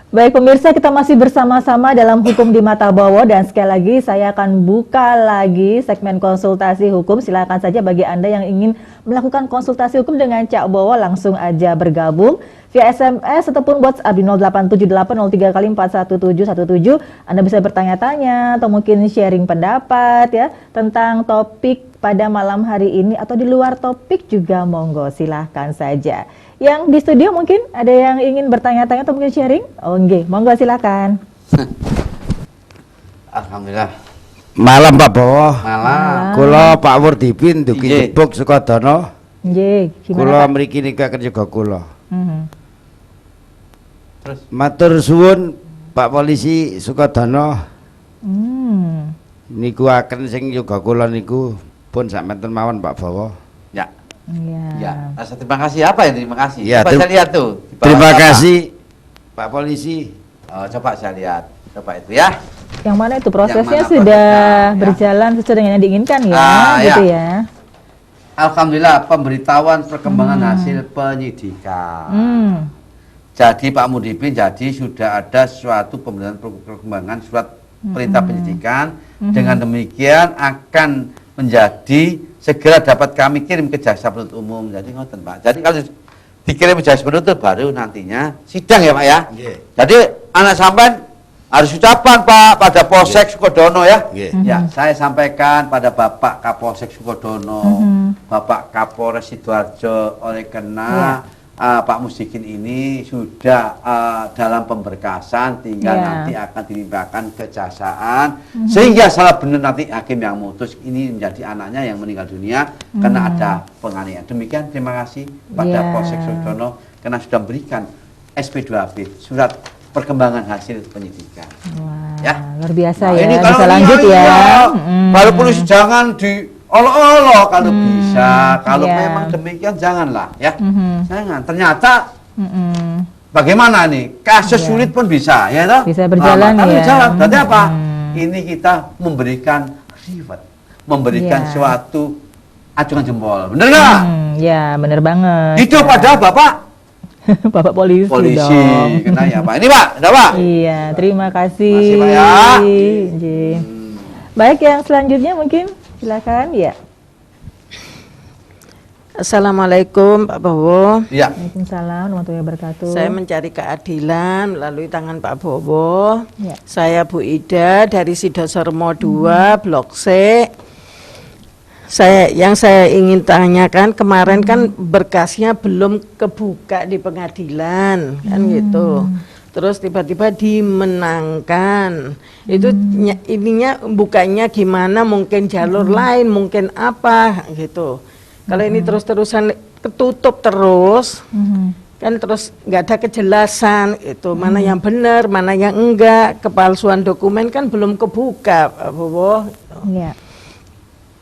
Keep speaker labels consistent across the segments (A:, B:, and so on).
A: Baik pemirsa, kita masih bersama-sama dalam Hukum di Mata Bowo dan sekali lagi saya akan buka lagi segmen konsultasi hukum. Silakan saja bagi Anda yang ingin melakukan konsultasi hukum dengan Cak Bowo langsung aja bergabung via SMS ataupun WhatsApp di 087803 kali 41717. Anda bisa bertanya-tanya atau mungkin sharing pendapat ya tentang topik pada malam hari ini atau di luar topik juga monggo silahkan saja. Yang di studio mungkin ada yang ingin bertanya-tanya atau mungkin sharing? Oh nggih, monggo silakan.
B: Alhamdulillah.
C: Malam Pak Bowo.
B: Malam.
C: Kula Pak Wurdipin dugi
B: Nggih.
C: Jebuk Sukodono.
A: Nggih,
C: Kula
A: gimana Pak?
C: mriki nikahaken juga kula.
B: Terus
C: Matur suwun Pak Polisi Sukodono. Niku akan sing yoga kula niku pun sakmenten mawon Pak Bowo.
B: ya,
A: Iya.
B: ya. Rasa terima kasih apa ya? Terima kasih.
C: Ya,
B: Coba saya lihat tuh. di bawah
C: Terima
B: apa?
C: kasih Pak Polisi.
B: Oh, coba saya lihat. Coba itu ya.
A: Yang mana itu prosesnya
B: mana
A: sudah
B: prosesnya, ya.
A: berjalan sesuai dengan yang diinginkan ya, gitu
B: ya.
A: ya.
B: Alhamdulillah pemberitahuan perkembangan hasil penyidikan. Jadi Pak Mudipin jadi sudah ada suatu perkembangan surat perintah penyidikan. Dengan demikian akan menjadi segera dapat kami kirim ke jaksa penuntut umum. Jadi ngoten Pak. Jadi kalau dikirim ke jaksa penuntut baru nantinya sidang ya Pak ya.
C: Nggih.
B: Jadi anak sampean harus ucapan Pak pada Polsek Sukodono ya.
C: Nggih.
B: Ya, saya sampaikan pada Bapak Kapolsek Sukodono, Bapak Kapolres Sidoarjo oleh karena Pak Musikin ini sudah dalam pemberkasan, tinggal nanti akan dilimpahkan kejaksaan sehingga salah benar nanti hakim yang memutus ini menjadi anaknya yang meninggal dunia karena ada penganiayaan. Demikian terima kasih pada Polsek Sukodono karena sudah memberikan SP2B surat perkembangan hasil penyidikan.
A: Wah,
B: Ya.
A: luar biasa
B: Nah,
A: ya.
B: ini
A: Bisa
B: kalau
A: lanjut ya.
B: Kalau polisi jangan diolok-olok kalau bisa. Kalau
A: Iya.
B: memang demikian janganlah ya. Jangan. Ternyata bagaimana nih? Kasus sulit pun bisa ya toh?
A: Bisa berjalan
B: Tapi
A: ya.
B: jalan. Berarti apa? Ini kita memberikan reward, memberikan
A: Iya.
B: suatu acungan jempol. Bener nggak?
A: Ya, bener banget.
B: Itu pada Bapak
A: Bapak polisi,
B: polisi.
A: dong.
B: Kena ya Pak. Ini Pak, ada Pak?
A: Iya, terima kasih.
B: Terima kasih, Pak, ya.
A: Nggih. Baik, yang selanjutnya mungkin silakan ya.
D: Assalamualaikum Pak Bowo.
B: Iya.
A: Waalaikumsalam warahmatullahi wabarakatuh.
D: Saya mencari keadilan melalui tangan Pak Bowo.
A: Ya.
D: Saya Bu Ida dari Sidosormo 2 Blok C. Yang saya ingin tanyakan kemarin kan berkasnya belum kebuka di pengadilan kan gitu. Terus tiba-tiba dimenangkan. Itu ininya bukanya gimana? Mungkin jalur lain, mungkin apa gitu. Kalau ini terus-terusan ketutup terus, kan terus nggak ada kejelasan itu mana yang benar, mana yang enggak, kepalsuan dokumen kan belum kebuka, Pak Bowo.
A: Iya.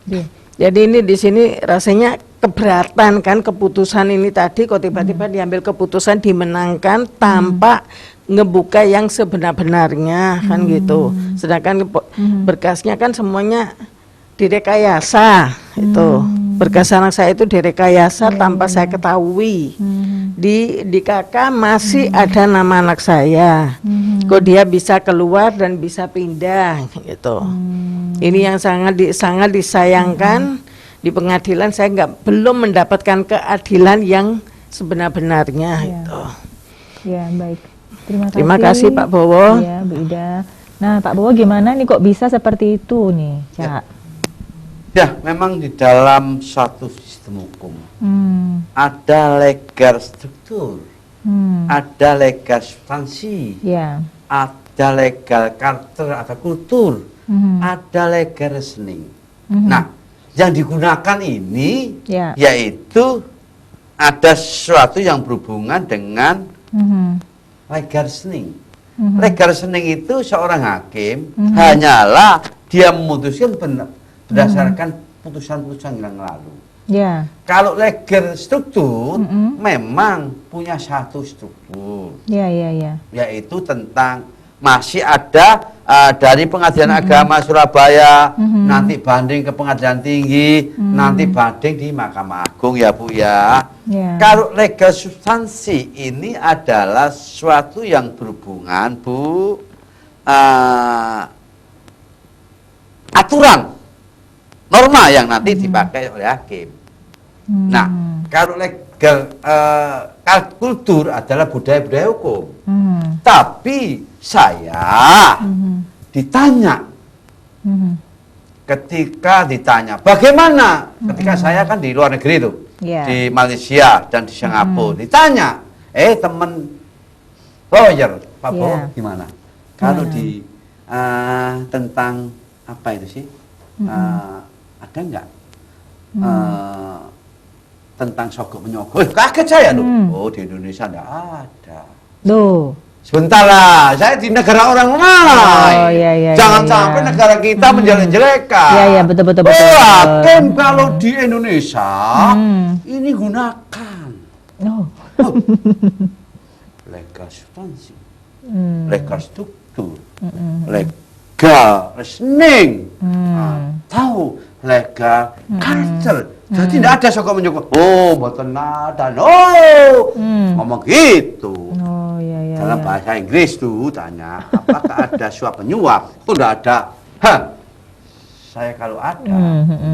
A: Iya.
D: Jadi ini di sini rasanya keberatan kan keputusan ini tadi kok tiba-tiba diambil keputusan dimenangkan tanpa ngebuka yang sebenar-benarnya kan gitu. Sedangkan berkasnya kan semuanya direkayasa itu. Berkas anak saya itu direkayasa tanpa saya ketahui. Di KK masih ada nama anak saya. Kok dia bisa keluar dan bisa pindah gitu. Ini yang sangat disayangkan di pengadilan saya belum mendapatkan keadilan yang sebenar-benarnya gitu.
A: Ya, baik.
D: Terima kasih Pak Bowo.
A: Iya, Bu Ida. Nah, Pak Bowo gimana nih kok bisa seperti itu nih, Cak?
B: Ya, memang di dalam suatu sistem hukum ada legal struktur, ada legal substansi,
A: Ya.
B: ada legal karakter, ada kultur, ada legal reasoning. Nah, yang digunakan ini yaitu ada sesuatu yang berhubungan dengan legal reasoning. Legal reasoning itu seorang hakim hanyalah dia memutuskan berdasarkan putusan-putusan yang lalu.
A: Ya.
B: Kalau legal struktur memang punya satu struktur,
A: Ya.
B: yaitu tentang masih ada dari Pengadilan Agama Surabaya, nanti banding ke Pengadilan Tinggi, nanti banding di Mahkamah Agung ya Bu ya.
A: Ya.
B: Kalau legal substansi ini adalah sesuatu yang berhubungan Bu, aturan, norma yang nanti dipakai oleh hakim. Nah, kalau legal kultur adalah budaya-budaya hukum. Tapi saya ditanya, ketika ditanya, bagaimana? Ketika saya kan di luar negeri tuh, di Malaysia dan di Singapura, ditanya, teman lawyer, Pak Bowo gimana? Kalau di tentang apa itu sih? Ada nggak tentang sogok menyogok? Kaget saya loh. Oh, di Indonesia nggak ada.
A: Loh.
B: Sebentar lah, saya di negara orang lain.
A: Oh, iya,
B: Jangan
A: iya,
B: sampai
A: iya.
B: negara kita menjelek-jelekan.
A: Iya, iya, betul.
B: Hakim kalau di Indonesia ini gunakan
A: Oh.
B: legal substansi, legal struktur, legal reasoning, tahu legal culture. Jadi tidak ada sogok menyogok. Oh, mboten ada. Ngomong gitu.
A: Oh, iya.
B: Dalam bahasa Inggris tuh tanya, apakah ada suap penyuap? Oh, enggak ada. Saya kalau ada,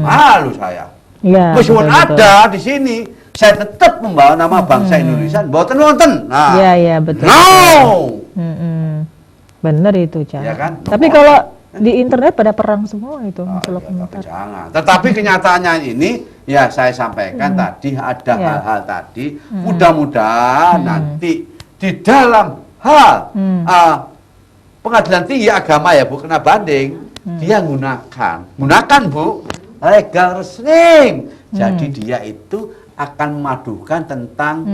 B: malu saya.
A: Iya.
B: Meskipun
A: betul.
B: ada di sini, saya tetap membawa nama bangsa Indonesia. Mboten wonten. Nah.
A: Iya, betul.
B: No.
A: Bener itu, Cak.
B: Iya kan?
A: Tapi kalau di internet pada perang semua itu masalah
B: Tapi
A: komentar.
B: jangan. Tetapi kenyataannya ini, ya saya sampaikan tadi ada
A: Ya.
B: hal-hal tadi. Mudah-mudahan nanti di dalam hal Pengadilan Tinggi Agama ya Bu, kena banding, dia gunakan Bu, legal reasoning. Jadi dia itu akan memadukan tentang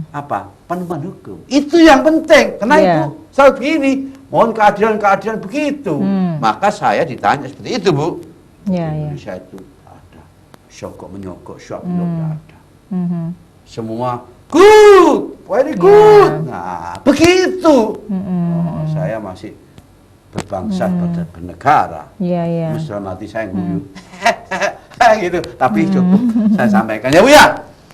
B: apa? Penemuan hukum. Itu yang penting. Karena
A: Iya.
B: itu selalu begini, mohon keadilan begitu. Maka saya ditanya seperti itu Bu.
A: Iya.
B: Indonesia itu ada sogok menyogok, suap menyogok ada. Semua good, very good. Nah, begitu. Oh, saya masih berbangsa, bernegara.
A: Iya.
B: Terus dalam hati saya guyu. Gitu. Tapi cukup saya sampaikan ya Bu ya.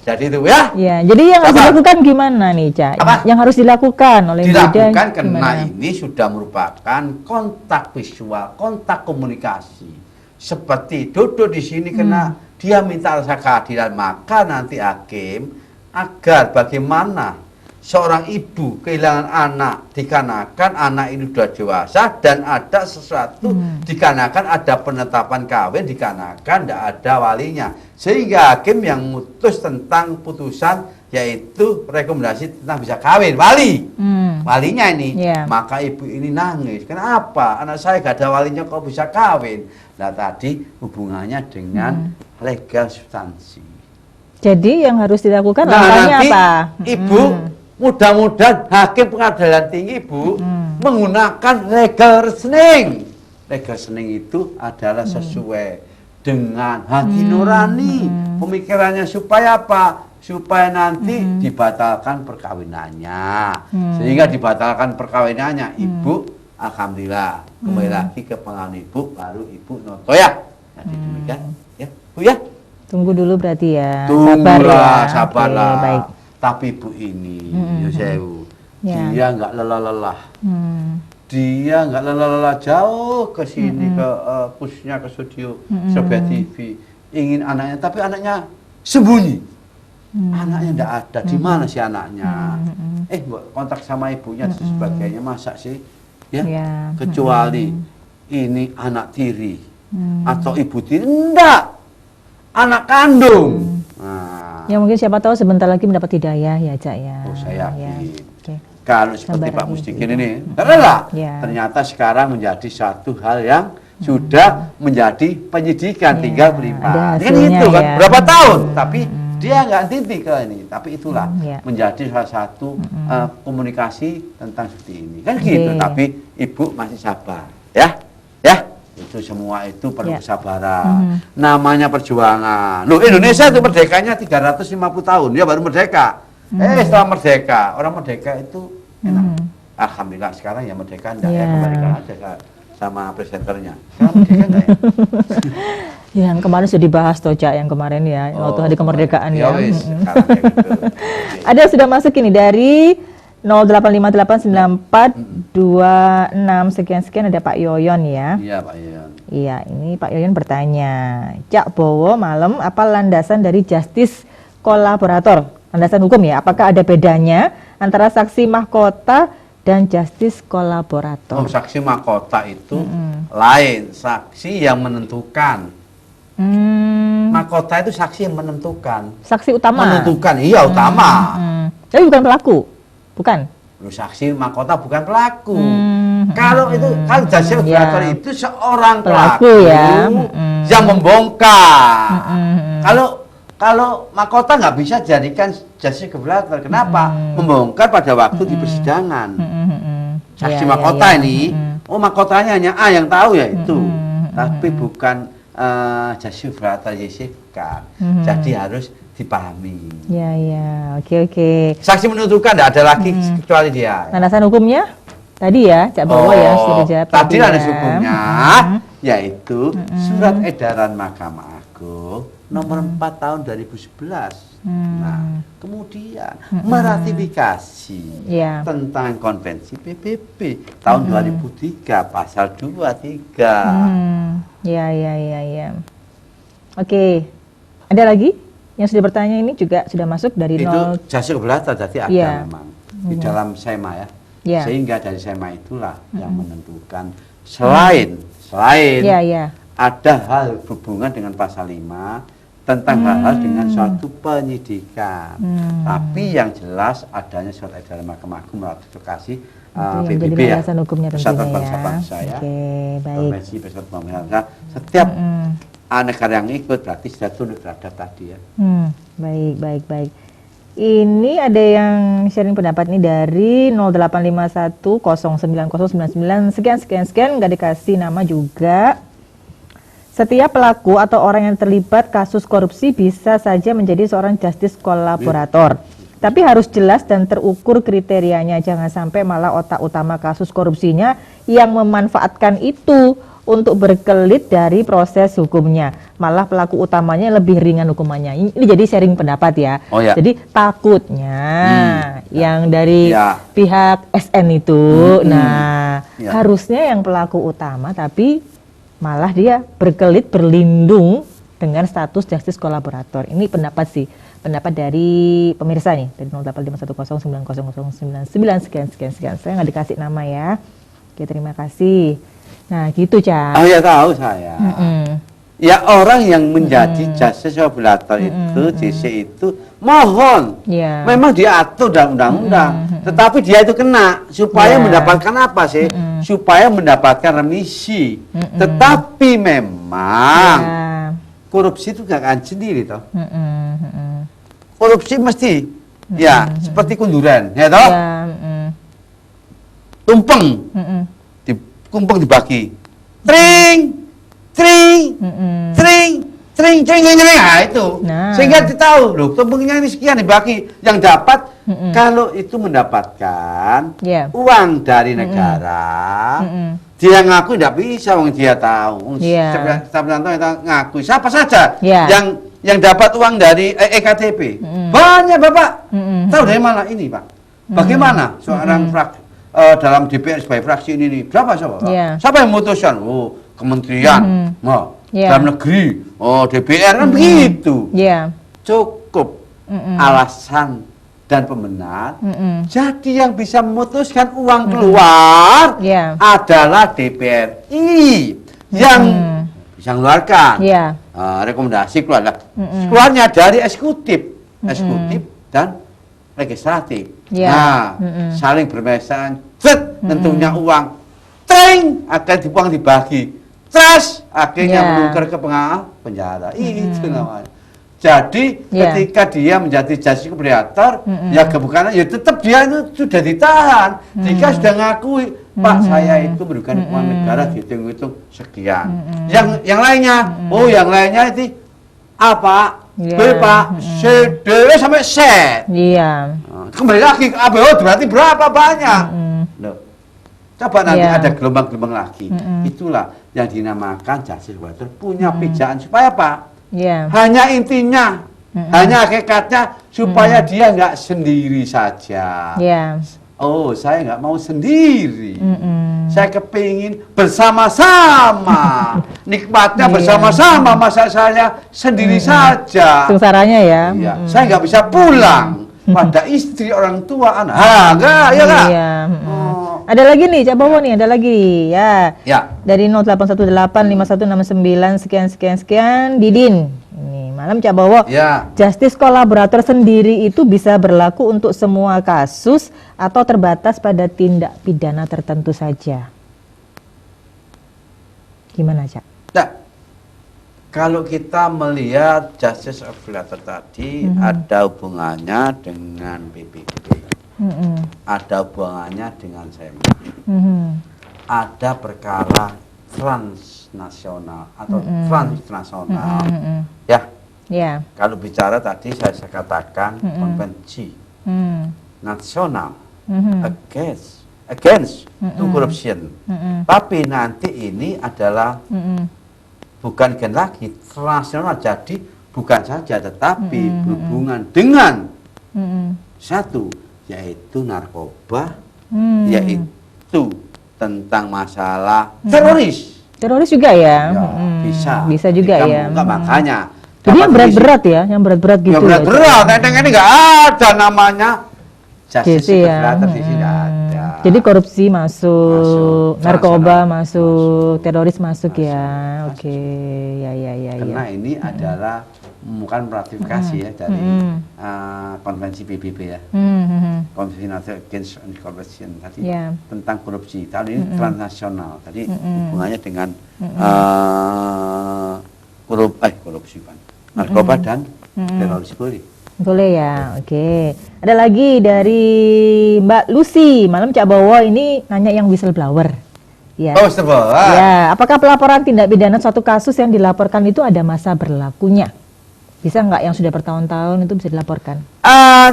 B: Jadi itu ya.
A: Iya, jadi yang harus
B: Apa?
A: dilakukan gimana nih, Cak?
B: Apa?
A: Yang harus dilakukan oleh Buddha
B: Dilakukan karena
A: gimana?
B: ini sudah merupakan kontak visual, kontak komunikasi. Seperti duduk di sini karena dia minta rasa keadilan, maka nanti hakim agar bagaimana seorang ibu kehilangan anak dikarenakan anak ini sudah dewasa dan ada sesuatu dikarenakan ada penetapan kawin dikarenakan tidak ada walinya, sehingga hakim yang memutus tentang putusan yaitu rekomendasi tentang bisa kawin walinya ini.
A: Iya.
B: Maka ibu ini nangis, kenapa anak saya gak ada walinya kok bisa kawin. Nah tadi hubungannya dengan legal substansi.
A: Jadi yang harus dilakukan
B: Nah
A: langkahnya
B: nanti
A: apa?
B: ibu mudah-mudahan hakim pengadilan tinggi ibu menggunakan legal reasoning. Legal reasoning itu adalah sesuai dengan hati nurani pemikirannya, supaya apa? Supaya nanti dibatalkan perkawinannya. Sehingga dibatalkan perkawinannya, ibu alhamdulillah kembali lagi ke pengalaman ibu, baru ibu noto ya. Jadi demikian ya Bu ya.
A: Tunggu dulu berarti ya.
B: Tunggulah,
A: Sabar ya.
B: sabarlah.
A: Oke, baik.
B: Tapi Bu ini, Yosewu,
A: Ya.
B: dia nggak lelah-lelah. Dia nggak lelah-lelah jauh ke sini, ke khususnya ke studio Surabaya TV. Ingin anaknya, tapi anaknya sembunyi. Anaknya nggak ada. Di mana sih anaknya? Kontak sama ibunya dan sebagainya. Masa sih? Ya.
A: Ya.
B: Kecuali ini anak tiri atau ibu tiri, enggak. Anak kandung. Nah,
A: Ya mungkin siapa tahu sebentar lagi mendapat hidayah ya, Cak ya.
B: oh, saya
A: Ya.
B: yakin.
A: Oke.
B: Kalau seperti
A: Sabar
B: Pak
A: lagi,
B: Mustikin
A: Bu.
B: ini, ternyata
A: Ya.
B: ternyata sekarang menjadi satu hal yang sudah menjadi penyidikan,
A: Ya,
B: tinggal
A: ada
B: berlimpah. Kan
A: hasilnya
B: itu kan
A: ya.
B: berapa tahun, tapi dia nggak titik ke ini. Tapi itulah
A: Ya.
B: menjadi salah satu komunikasi tentang seperti ini. Kan gitu.
A: Oke.
B: Tapi Ibu masih sabar, ya, ya. Itu semua itu perlu
A: Ya.
B: kesabaran. Namanya perjuangan. Loh, Indonesia itu merdekanya 350 tahun, dia baru merdeka. Setelah merdeka, orang merdeka itu enak. Alhamdulillah sekarang ya merdeka enggak ya,
A: Ya.
B: kembalikan aja sama presenternya. Sekarang merdeka enggak ya?
A: Yang kemarin sudah dibahas toh, Cak, yang kemarin ya, waktu hari kemerdekaan ya.
B: wis,
A: Mm-mm.
B: sekarang ya gitu.
A: Ada yang sudah masuk ini dari 08589426 sekian-sekian, ada Pak Yoyon ya.
B: Iya Pak Yon.
A: Iya, ini Pak Yoyon bertanya, Cak Bowo malam apa landasan dari justice kolaborator? Landasan hukum ya, apakah ada bedanya antara saksi mahkota dan justice kolaborator?
B: Oh, saksi mahkota itu lain, saksi yang menentukan. Mahkota itu saksi yang menentukan.
A: Saksi utama.
B: Menentukan, iya utama.
A: Tapi bukan pelaku, bukan?
B: Loh, saksi mahkota bukan pelaku. Kalau justice
A: Ya.
B: kolaborator itu seorang
A: Pelaku
B: pelaku
A: ya.
B: yang membongkar. Kalau mahkota nggak bisa jadikan justice kolaborator. Kenapa? Membongkar pada waktu di persidangan. Saksi
A: Ya,
B: mahkota
A: ya, ya.
B: ini, oh mahkotanya hanya A yang tahu ya itu, tapi bukan justice kolaborator YSK. Jadi harus dipahami.
A: Ya, ya, oke.
B: Saksi menentukan tidak ada lagi kecuali dia.
A: Landasan hukumnya tadi ya, Cak Bowo ya, sudah dijawab
B: tadi
A: ya.
B: landasan hukumnya yaitu Surat Edaran Mahkamah Agung nomor 4 tahun 2011. Nah, kemudian meratifikasi
A: Ya.
B: tentang Konvensi PBB tahun 2003 pasal 23.
A: Ya. Oke. Ada lagi yang sudah bertanya, ini juga sudah masuk dari
B: Itu
A: 0.
B: jasa keberatan tadi ada
A: Iya.
B: memang di dalam SEMA ya.
A: Iya.
B: Sehingga dari SEMA itulah yang menentukan selain
A: Ya.
B: ada hal hubungan dengan pasal 5 tentang hal-hal dengan suatu penyidikan. Tapi yang jelas adanya surat edaran Mahkamah Agung meratifikasi
A: Itu yang jadi
B: PBB ya.
A: landasan hukumnya tentunya
B: Persatuan
A: ya.
B: Bangsa-Bangsa ya.
A: Oke, baik.
B: Konvensi Persatuan Bangsa. Setiap negara yang ikut berarti sudah tunduk terhadap tadi ya.
A: Baik. Ini ada yang sharing pendapat nih dari 0851090099 sekian, nggak dikasih nama juga. Setiap pelaku atau orang yang terlibat kasus korupsi bisa saja menjadi seorang justice kolaborator. Tapi harus jelas dan terukur kriterianya, jangan sampai malah otak utama kasus korupsinya yang memanfaatkan itu untuk berkelit dari proses hukumnya. Malah pelaku utamanya lebih ringan hukumannya. Ini jadi sharing pendapat ya.
B: Oh, ya.
A: Jadi takutnya yang dari
B: Ya.
A: pihak SN itu, nah
B: Ya.
A: harusnya yang pelaku utama tapi malah dia berkelit berlindung dengan status justice kolaborator. Ini pendapat pendapat dari pemirsa nih, dari 0851090099 sekian. Saya nggak dikasih nama ya. Oke, terima kasih. Nah gitu, Cak.
B: Oh ya tahu saya. Ya orang yang menjadi justice kolaborator itu JC itu mohon
A: Ya.
B: memang diatur dalam undang-undang, tetapi dia itu kena supaya
A: Ya.
B: mendapatkan apa sih? Supaya mendapatkan remisi. Tetapi memang
A: Ya.
B: korupsi itu gak akan sendiri toh. Korupsi mesti ya seperti kunduran, ya toh?
A: Ya.
B: Tumpeng, kumpeng dibagi. Tring. Nah itu.
A: Nah.
B: Sehingga ditahu loh, tumpengnya ini sekian dibagi. Yang dapat kalau itu mendapatkan
A: Ya.
B: uang dari negara, dia ngaku tidak bisa, wong dia tahu.
A: Ya.
B: Setiap kita ngaku siapa saja
A: Ya.
B: yang dapat uang dari EKTP. Banyak Bapak. Tahu dari mana ini, Pak? Bagaimana seorang dalam DPR sebagai fraksi ini nih, berapa siapa?
A: Ya.
B: Siapa yang memutuskan? Oh, kementerian,
A: Ya.
B: dalam negeri, DPR kan begitu.
A: Ya.
B: Cukup alasan dan pembenar. Jadi yang bisa memutuskan uang keluar
A: Ya.
B: adalah DPRI yang bisa mengeluarkan
A: Ya.
B: rekomendasi keluarnya dari eksekutif dan legislatif.
A: Ya.
B: Nah, saling bermesraan, tentunya uang, akan dibuang dibagi, akhirnya
A: Ya.
B: menukar ke penjara. Itu namanya. Jadi
A: Ya.
B: ketika dia menjadi justice kolaborator, ya kebukan, ya tetap dia itu sudah ditahan. Jika sudah ngakui, Pak saya itu memberikan uang negara dihitung-hitung sekian. Yang lainnya, yang lainnya itu apa?
A: Ya.
B: B Pak, C, D sampai Z.
A: Iya.
B: Kembali lagi ke ABO berarti berapa banyak? Loh, Coba nanti
A: Iya.
B: ada gelombang-gelombang lagi. Itulah yang dinamakan justice collaborator punya pijakan supaya apa?
A: Iya.
B: Hanya intinya, hanya hakikatnya supaya dia nggak sendiri saja.
A: Iya.
B: Oh, saya nggak mau sendiri.
A: Mm-mm.
B: Saya kepingin bersama-sama. Nikmatnya
A: Iya.
B: bersama-sama, masa saya sendiri saja.
A: Sengsaranya ya.
B: Iya, saya nggak bisa pulang pada istri, orang tua, anak. Enggak, ya enggak?
A: Iya.
B: Oh.
A: Ada lagi nih, Cak Bowo nih, ada lagi ya.
B: Ya.
A: Dari 08185169 sekian, Didin. Ini malam Cak Bowo.
B: Ya.
A: Justice kolaborator sendiri itu bisa berlaku untuk semua kasus atau terbatas pada tindak pidana tertentu saja. Gimana, Cak?
B: Nah, kalau kita melihat justice collaborator tadi ada hubungannya dengan PBB, ada hubungannya dengan SEMA, ada perkara transnasional atau transnasional, ya.
A: Ya.
B: Kalau bicara tadi saya katakan konvensi nasional against to corruption. Tapi nanti ini adalah bukan gen lagi transnasional, jadi bukan saja tetapi berhubungan dengan satu yaitu narkoba, yaitu tentang masalah teroris.
A: Teroris juga ya?
B: Ya, bisa.
A: Bisa juga
B: Ketika
A: ya.
B: mengungkap, makanya
A: Jadi yang
B: dapat
A: berat-berat ya, yang berat-berat gitu.
B: yang berat-berat, Neneng ini nggak ada namanya justice
A: Gitu ya.
B: collaborator di sini nggak ada.
A: Jadi korupsi masuk,
B: Masuk.
A: narkoba
B: Transnasional
A: masuk, teroris masuk ya.
B: Masuk.
A: Oke, ya.
B: Karena ini adalah bukan ratifikasi ya dari konvensi PBB ya, konvensi nasional against corruption tadi
A: Ya.
B: tentang korupsi. Tahun ini transnasional, tadi hubungannya dengan korupsi kan, narkoba dan teroris boleh.
A: Boleh ya, oke. Ada lagi dari Mbak Lucy, malam Cak Bowo ini nanya yang whistleblower. Ya.
B: Oh, sebuah.
A: Ya, apakah pelaporan tindak pidana suatu kasus yang dilaporkan itu ada masa berlakunya? Bisa nggak yang sudah bertahun-tahun itu bisa dilaporkan?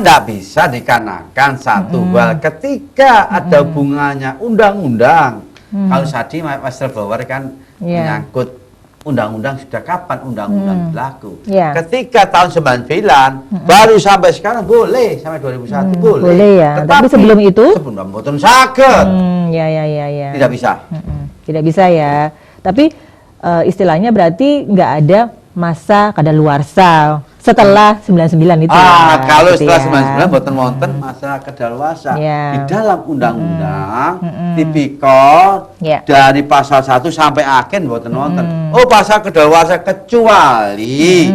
B: Nggak bisa dikarenakan satu hal ketika ada hubungannya undang-undang. Kalau tadi whistleblower kan menyangkut undang-undang, sudah kapan undang-undang berlaku?
A: Ya.
B: Ketika tahun 99 baru sampai sekarang boleh, sampai 2001 boleh.
A: Boleh ya, tapi sebelum itu?
B: sebelum mboten saged.
A: Ya.
B: Tidak bisa.
A: Tidak bisa ya. Tapi istilahnya berarti nggak ada masa kadaluarsa setelah 99 itu. ya,
B: Kalau
A: gitu
B: setelah
A: ya.
B: 99 mboten wonten masa kedaluarsa.
A: Ya.
B: Di dalam undang-undang tipikor
A: Ya.
B: dari pasal 1 sampai akhir mboten wonten. Oh, pasal kedaluarsa kecuali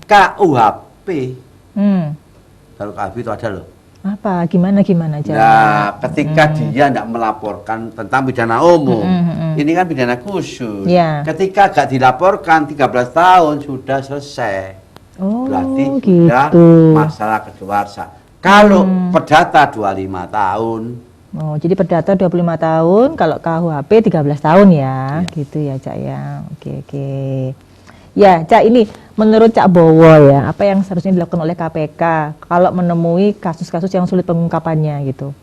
B: KUHP. Kalau KUHP itu ada loh.
A: Apa? Gimana cara?
B: Nah, ketika dia tidak melaporkan tentang pidana umum, ini kan pidana khusus.
A: Ya.
B: Ketika gak dilaporkan 13 tahun sudah selesai.
A: Oh,
B: Berarti
A: gitu.
B: sudah masalah kedaluarsa. Kalau perdata 25 tahun.
A: Oh, jadi perdata 25 tahun, kalau KUHP 13 tahun ya. Gitu ya, Cak ya. Oke. Ya, Cak, ini menurut Cak Bowo ya, apa yang seharusnya dilakukan oleh KPK kalau menemui kasus-kasus yang sulit pengungkapannya gitu?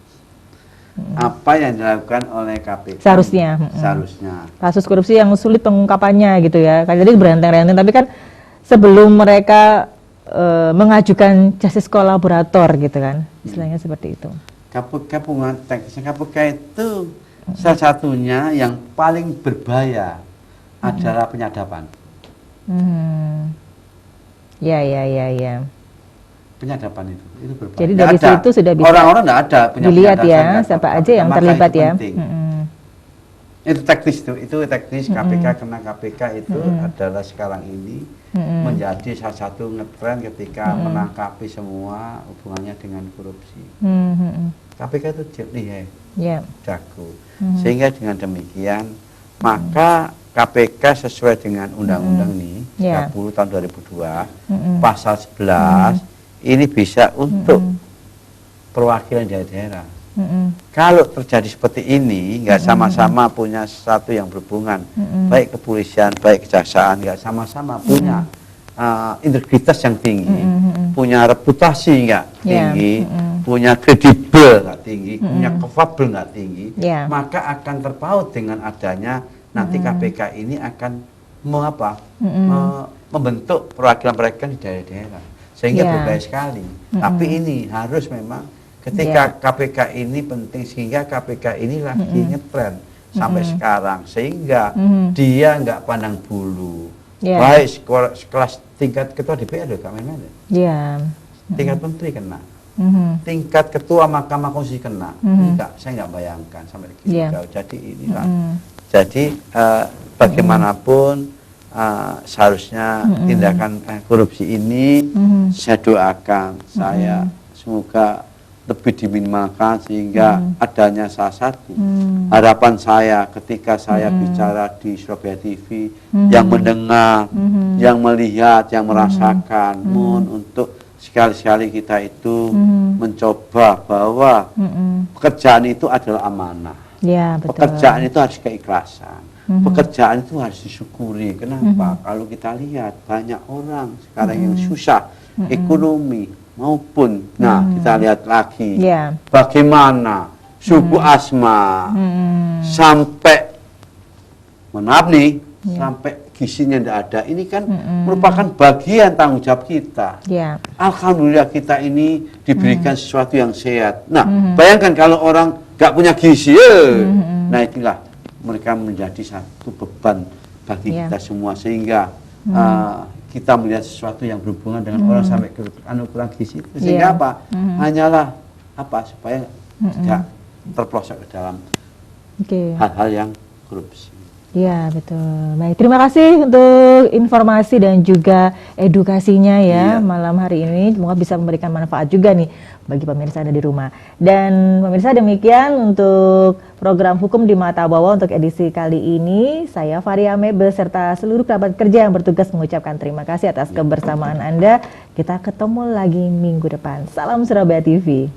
B: Apa yang dilakukan oleh KPK?
A: Seharusnya.
B: Seharusnya.
A: Kasus korupsi yang sulit pengungkapannya gitu ya. Kayak tadi berenteng-renteng, tapi kan sebelum mereka mengajukan justice kolaborator gitu kan, istilahnya seperti itu.
B: KPK itu salah satunya yang paling berbahaya adalah penyadapan.
A: Ya.
B: Penyadapan itu berbahaya.
A: Jadi
B: Nggak
A: dari
B: ada.
A: situ sudah bisa
B: Orang-orang nggak ada punya
A: dilihat
B: penyadapan,
A: ya,
B: nggak
A: siapa
B: ada.
A: aja yang
B: Maka
A: terlibat
B: itu
A: ya.
B: penting. Itu teknis itu teknis KPK, karena KPK itu adalah sekarang ini menjadi salah satu ngetren ketika menangkapi semua hubungannya dengan korupsi. KPK itu jernih
A: Ya.
B: jago. Sehingga dengan demikian maka KPK sesuai dengan undang-undang ini 30 tahun 2002 pasal 11 ini bisa untuk perwakilan daerah-daerah. Kalau terjadi seperti ini, nggak sama-sama punya sesuatu yang berhubungan, baik kepolisian, baik kejaksaan, nggak sama-sama punya integritas yang tinggi, punya reputasi nggak tinggi, punya kredibel nggak tinggi, punya capable nggak tinggi,
A: Yeah.
B: maka akan terpaut dengan adanya nanti KPK ini akan membentuk perwakilan-perwakilan di daerah-daerah, sehingga
A: Yeah.
B: berbahaya sekali. Tapi ini harus memang ketika KPK ini penting, sehingga KPK ini lagi ngetren sampai sekarang, sehingga dia nggak pandang bulu.
A: Yeah.
B: Baik kelas tingkat ketua DPR juga main-main.
A: Ya.
B: Tingkat menteri kena,
A: Mhm.
B: tingkat ketua Mahkamah Konstitusi kena. Enggak, saya nggak bayangkan sampai begitu
A: Yeah.
B: jauh. Jadi inilah. Jadi bagaimanapun seharusnya tindakan korupsi ini saya doakan, saya semoga lebih diminimalkan, sehingga adanya salah satu harapan saya ketika saya bicara di Surabaya TV, yang mendengar, yang melihat, yang merasakan, mohon untuk sekali-sekali kita itu mencoba bahwa pekerjaan itu adalah amanah.
A: Ya, betul.
B: Pekerjaan itu harus keikhlasan. Pekerjaan itu harus disyukuri. Kenapa? Kalau kita lihat banyak orang sekarang yang susah, ekonomi maupun, nah kita lihat lagi
A: Ya.
B: bagaimana suku Asma sampai, mohon maaf nih, sampai gizinya tidak ada. Ini kan merupakan bagian tanggung jawab kita.
A: Ya.
B: Alhamdulillah kita ini diberikan sesuatu yang sehat. Nah, bayangkan kalau orang nggak punya gizi, nah itulah mereka menjadi satu beban bagi
A: Yeah.
B: kita semua, sehingga kita melihat sesuatu yang berhubungan dengan orang sampai ke kurang gizi itu, sehingga
A: Yeah.
B: apa? Hanyalah supaya tidak terpelosok ke dalam
A: Oke.
B: hal-hal yang korupsi.
A: Ya, betul. Baik, terima kasih untuk informasi dan juga edukasinya ya
B: Iya.
A: malam hari ini. Semoga bisa memberikan manfaat juga nih bagi pemirsa Anda di rumah. Dan pemirsa, demikian untuk program Hukum di Mata Bawah untuk edisi kali ini. Saya Fariame beserta seluruh kerabat kerja yang bertugas mengucapkan terima kasih atas kebersamaan Anda. Kita ketemu lagi minggu depan. Salam Surabaya TV.